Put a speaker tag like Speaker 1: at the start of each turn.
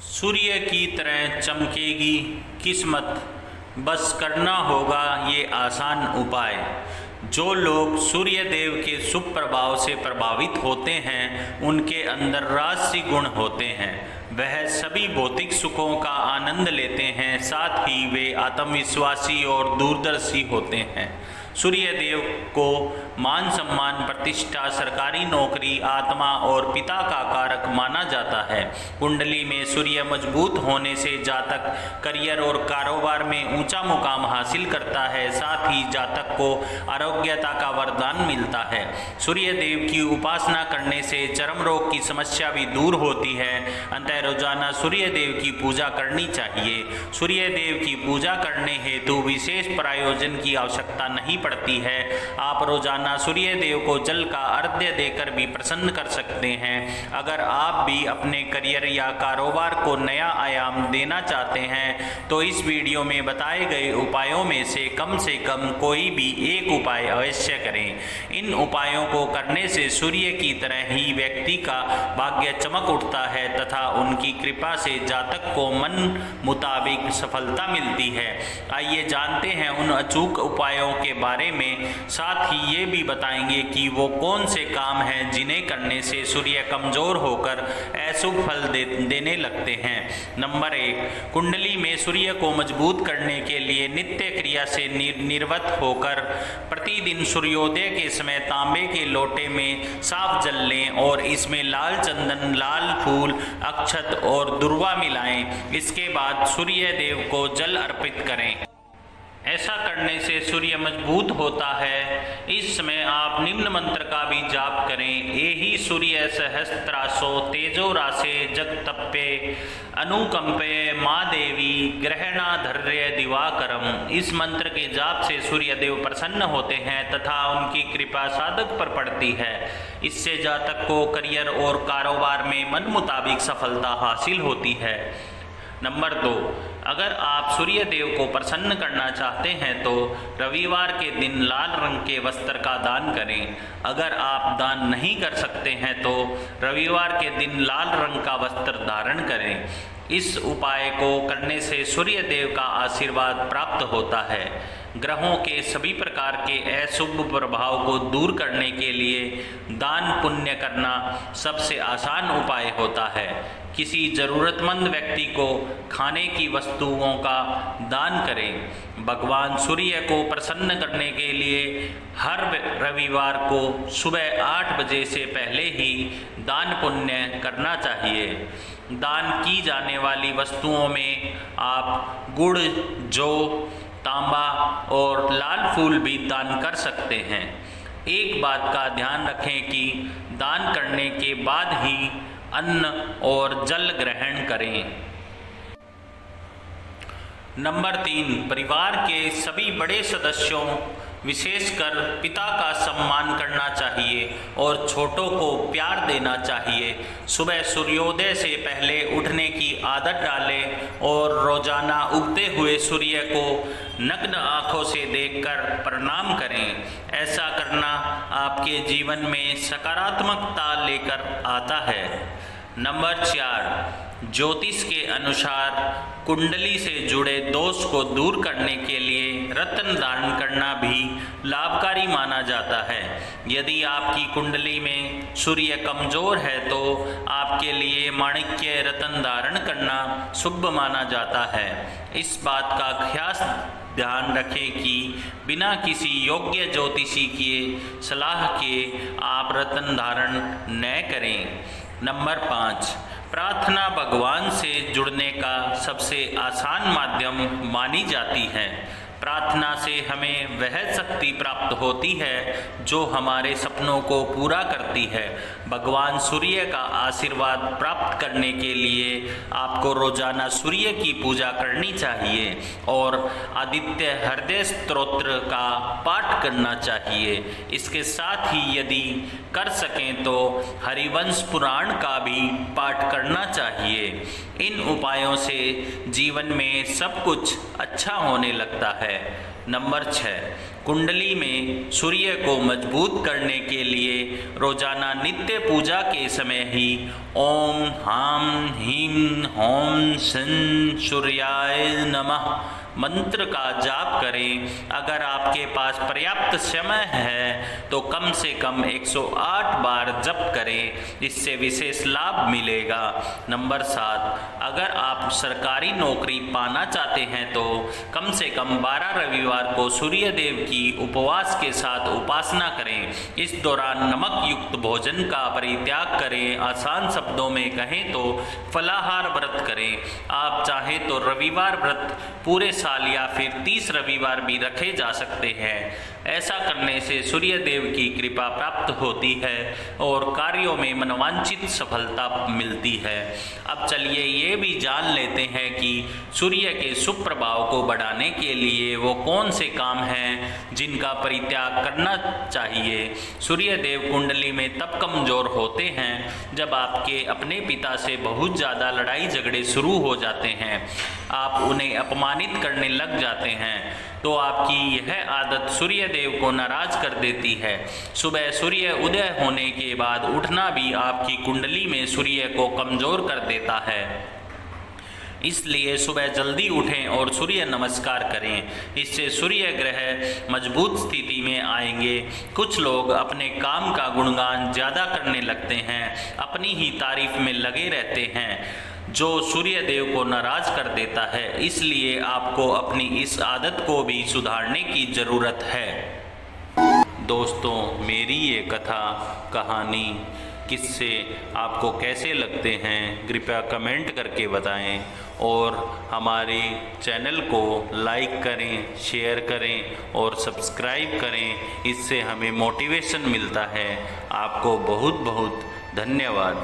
Speaker 1: सूर्य की तरह चमकेगी किस्मत, बस करना होगा ये आसान उपाय। जो लोग सूर्य देव के शुभ प्रभाव से प्रभावित होते हैं, उनके अंदर राजसी गुण होते हैं। वह सभी भौतिक सुखों का आनंद लेते हैं, साथ ही वे आत्मविश्वासी और दूरदर्शी होते हैं। सूर्य देव को मान सम्मान, प्रतिष्ठा, सरकारी नौकरी, आत्मा और पिता का कारक माना जाता है। कुंडली में सूर्य मजबूत होने से जातक करियर और कारोबार में ऊंचा मुकाम हासिल करता है। साथ ही जातक को आरोग्यता का वरदान मिलता है। सूर्य देव की उपासना करने से चर्म रोग की समस्या भी दूर होती है। अतः रोजाना सूर्य देव की पूजा करनी चाहिए। सूर्य देव की पूजा करने हेतु विशेष प्रायोजन की आवश्यकता नहीं पड़ती है। आप रोजाना सूर्य देव को जल का अर्घ्य देकर भी प्रसन्न कर सकते हैं। अगर आप भी अपने करियर या कारोबार को नया आयाम देना चाहते हैं तो इस वीडियो में बताए गए उपायों में से कम कोई भी एक उपाय अवश्य करें। इन उपायों को करने से सूर्य की तरह ही व्यक्ति का भाग्य चमक उठता है तथा उनकी कृपा से जातक को मन मुताबिक सफलता मिलती है। आइए जानते हैं उन अचूक उपायों के बारे में, साथ ही ये भी बताएंगे कि वो कौन से काम हैं जिन्हें करने से सूर्य कमजोर होकर अशुभ फल देने लगते हैं। नंबर 1, कुंडली में सूर्य को मजबूत करने के लिए नित्य क्रिया से निवृत्त होकर प्रतिदिन सूर्योदय के समय तांबे के लोटे में साफ जल लें और इसमें लाल चंदन, लाल फूल, अक्षत और दुर्वा मिलाएं। इसके बाद सूर्य देव को जल अर्पित करें। ऐसा करने से सूर्य मजबूत होता है। इस समय आप निम्न मंत्र का भी जाप करें। एहि सूर्य सहस्त्रासो तेजो रासे जगतप्पे अनुकंपे माँ देवी ग्रहणाधर्य दिवाकरम। इस मंत्र के जाप से सूर्य देव प्रसन्न होते हैं तथा उनकी कृपा साधक पर पड़ती है। इससे जातक को करियर और कारोबार में मन मुताबिक सफलता हासिल होती है। नंबर 2, अगर आप सूर्य देव को प्रसन्न करना चाहते हैं तो रविवार के दिन लाल रंग के वस्त्र का दान करें। अगर आप दान नहीं कर सकते हैं तो रविवार के दिन लाल रंग का वस्त्र धारण करें। इस उपाय को करने से सूर्य देव का आशीर्वाद प्राप्त होता है। ग्रहों के सभी प्रकार के अशुभ प्रभाव को दूर करने के लिए दान पुण्य करना सबसे आसान उपाय होता है। किसी जरूरतमंद व्यक्ति को खाने की वस्तुओं का दान करें। भगवान सूर्य को प्रसन्न करने के लिए हर रविवार को सुबह 8 बजे से पहले ही दान पुण्य करना चाहिए। दान की जाने वाली वस्तुओं में आप गुड़, जौ, तांबा और लाल फूल भी दान कर सकते हैं। एक बात का ध्यान रखें कि दान करने के बाद ही अन्न और जल ग्रहण करें। नंबर 3, परिवार के सभी बड़े सदस्यों विशेषकर पिता का सम्मान करना चाहिए और छोटों को प्यार देना चाहिए। सुबह सूर्योदय से पहले उठने की आदत डालें और रोजाना उगते हुए सूर्य को नग्न आँखों से देखकर प्रणाम करें। ऐसा करना आपके जीवन में सकारात्मकता लेकर आता है। नंबर 4, ज्योतिष के अनुसार कुंडली से जुड़े दोष को दूर करने के लिए रत्न धारण करना भी लाभकारी माना जाता है। यदि आपकी कुंडली में सूर्य कमजोर है तो आपके लिए माणिक्य रत्न धारण करना शुभ माना जाता है। इस बात का खास ध्यान रखें कि बिना किसी योग्य ज्योतिषी की सलाह के आप रत्न धारण न करें। नंबर 5, प्रार्थना भगवान से जुड़ने का सबसे आसान माध्यम मानी जाती है। प्रार्थना से हमें वह शक्ति प्राप्त होती है जो हमारे सपनों को पूरा करती है। भगवान सूर्य का आशीर्वाद प्राप्त करने के लिए आपको रोजाना सूर्य की पूजा करनी चाहिए और आदित्य हृदय स्तोत्र का पाठ करना चाहिए। इसके साथ ही यदि कर सकें तो हरिवंश पुराण का भी पाठ करना चाहिए। इन उपायों से जीवन में सब कुछ अच्छा होने लगता है। है। नंबर 6, कुंडली में सूर्य को मजबूत करने के लिए रोजाना नित्य पूजा के समय ही ओम हाम हीम होम सन सूर्याय नमः मंत्र का जाप करें। अगर आपके पास पर्याप्त समय है तो कम से कम 108 बार जप करें, इससे विशेष लाभ मिलेगा। नंबर 7, अगर आप सरकारी नौकरी पाना चाहते हैं तो कम से कम 12 रविवार को सूर्य देव की उपवास के साथ उपासना करें। इस दौरान नमक युक्त भोजन का परित्याग करें। आसान शब्दों में कहें तो फलाहार व्रत करें। आप चाहें तो रविवार व्रत पूरे साल या फिर 30 रविवार भी रखे जा सकते हैं। ऐसा करने से सूर्य देव की कृपा प्राप्त होती है और कार्यों में मनोवांछित सफलता मिलती है। अब चलिए ये भी जान लेते हैं कि सूर्य के शुभ प्रभाव को बढ़ाने के लिए वो कौन से काम हैं जिनका परित्याग करना चाहिए। सूर्य देव कुंडली में तब कमजोर होते हैं जब आपके अपने पिता से बहुत ज़्यादा लड़ाई झगड़े शुरू हो जाते हैं, आप उन्हें अपमानित करने लग जाते हैं, तो आपकी यह आदत सूर्य देव को नाराज कर देती है। सुबह सूर्य उदय होने के बाद उठना भी आपकी कुंडली में सूर्य को कमजोर कर देता है। इसलिए सुबह जल्दी उठें और सूर्य नमस्कार करें, इससे सूर्य ग्रह मजबूत स्थिति में आएंगे। कुछ लोग अपने काम का गुणगान ज़्यादा करने लगते हैं, अपनी ही तारीफ में लगे रहते हैं, जो सूर्य देव को नाराज कर देता है। इसलिए आपको अपनी इस आदत को भी सुधारने की ज़रूरत है। दोस्तों, मेरी ये कथा कहानी किस्से आपको कैसे लगते हैं कृपया कमेंट करके बताएं और हमारे चैनल को लाइक करें, शेयर करें और सब्सक्राइब करें। इससे हमें मोटिवेशन मिलता है। आपको बहुत बहुत धन्यवाद।